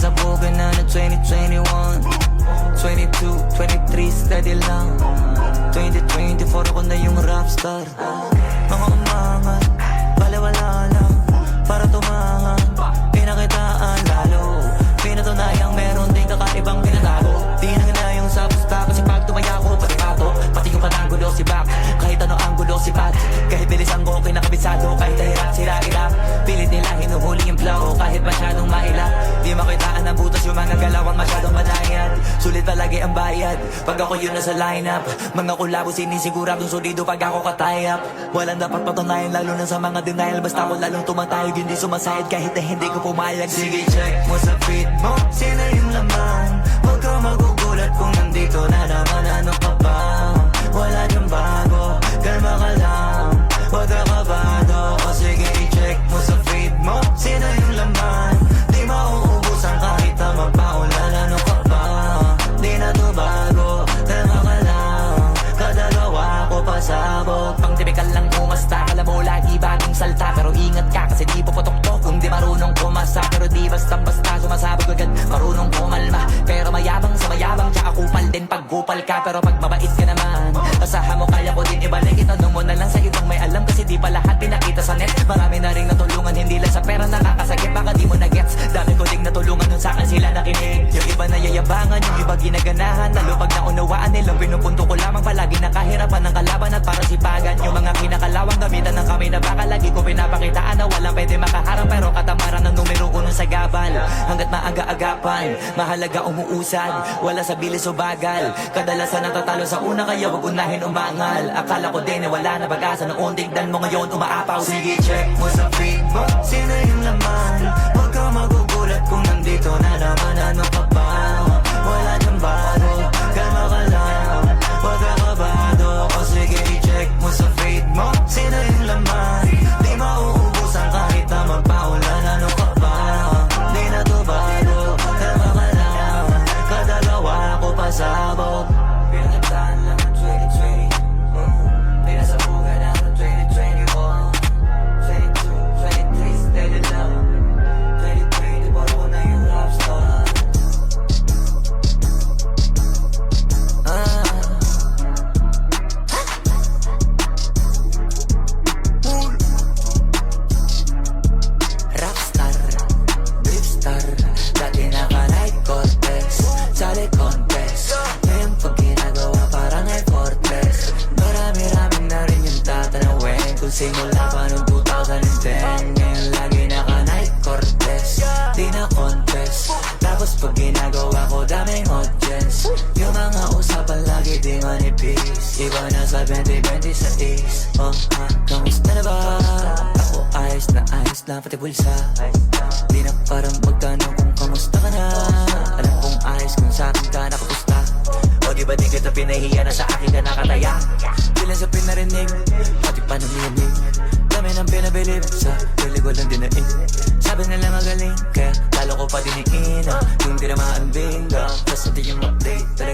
Pinasabugin na ng 2021 22, 23, steady lang 2024 ako na yung rapstar. Mga umangat, baliwala lang para tumangan, pinakitaan lalo, pinatunayang meron din kakaibang pinatago. Di na ganayang sa pusta kasi pag tumaya ko pati pato, pati yung pananggulo si back, kahit ano ang gulo si pat, kahit bilisan ko kinakabisado, kahit hirap sila ila, pilit nila hinuhuli yung flow kahit masyadong maila. Di makitaan ang butas yung mga galawang masyadong madayad, sulit palagi ang bayad pag ako yun na sa lineup. Mga kulabo sinisiguradong solido pag ako katayap, walang dapat patunayan lalo na sa mga denial. Basta ako lalong tumatayog hindi sumasayad kahit na hindi ko pumayag. Sige check mo sa feed mo, sino yung laman, huwag ka magugulat kung nandito na naman. Ano ka ba? Wala dyan bago, kalma ka lang, huwag ka kabado. O sige i-check mo sa feed mo, sino yung laman, di mauubusan kahit na magpaulan. Ano ka ba? Di na to bago, kalma ka lang, kadalawa ko pasabog. Pang tipikal lang umasta, kala mo lagi bagong salta, pero ingat ka kasi di puputok to kung di marunong kumasa. Pero di basta-basta sumasabog agad, marunong kumalma, pero mayabang sa mayabang tsaka kupal din pag kupal ka. Pero pag mabait ka naman, asahan mo kaya ko din ibalik. Itanong mo na lang sa ibang may alam kasi di pa lahat pinakita sa net. Marami na rin natulungan, hindi lang sa pera nakakasakit, baka di mo na gets. Dami ko ding natulungan nun saan sila nakinig. Yung iba na yayabangan, yung iba ginaganahan, lalo pag naunawaan nilang pinupunto ko lamang palagi nakahirapan ng kalaban at para sipagan. Yung mga kinakalawang gamitan ng kami na baka lagi ko pinapakitaan na walang pwede makaharang, pero katamaran ng numero uno sa gabal. Hanggat maaga-agapan, mahalaga umuusad, wala sa bilis o bagal, kadalasan natatalo sa una kaya wag unahin umangal. Akala ko din wala na pag-asa noon, tignan mo ngayon umaapaw. Sige check mo sa feed mo, sino yung laman, huwag ka magugulat kung nandito na naman. Ano ka ba? Wala dyan bago, kalma ka lang, huwag ka kabado. O sige i-check mo sa feed mo, sino yung laman, di mauubusan kahit na magpaulan. Ano ka ba? Di na to bago, kalma ka lang, kadalawa ko pasabog. Pinakitaan lang ang 2020, pinasabugan lang ang 2021 22, 23, steady lang 2024 ako na yung rapstar. Rapstar, dripstar, dati naka-night contest, sali contest, ngayon pag ginagawa parang ay fortress. Marami-raming na rin yung tatanawin kung simula pa noong 2010. Ngayon lagi naka-night contest, di na contest. Tapos pag ginagawa ko daming audience, yung mga usapan lagi di manipis. Iba na sa 2020 sa is. Kamusta na ba? Ako ayos na pati bulsa. Di na parang magtanong kung kamusta ka na. Alam kong ayos kung sa akin ka nakapusta. O di ba di kita pinahiya na sa akin ka nakataya? Bilang sa pinarinig, pati pa naminig, dami nang pinabilib, sa pili ko lang dinaig. Sabi nila magaling, kaya lalo ko pa diniin yung di na maambing. Tapos natin yung update, talaga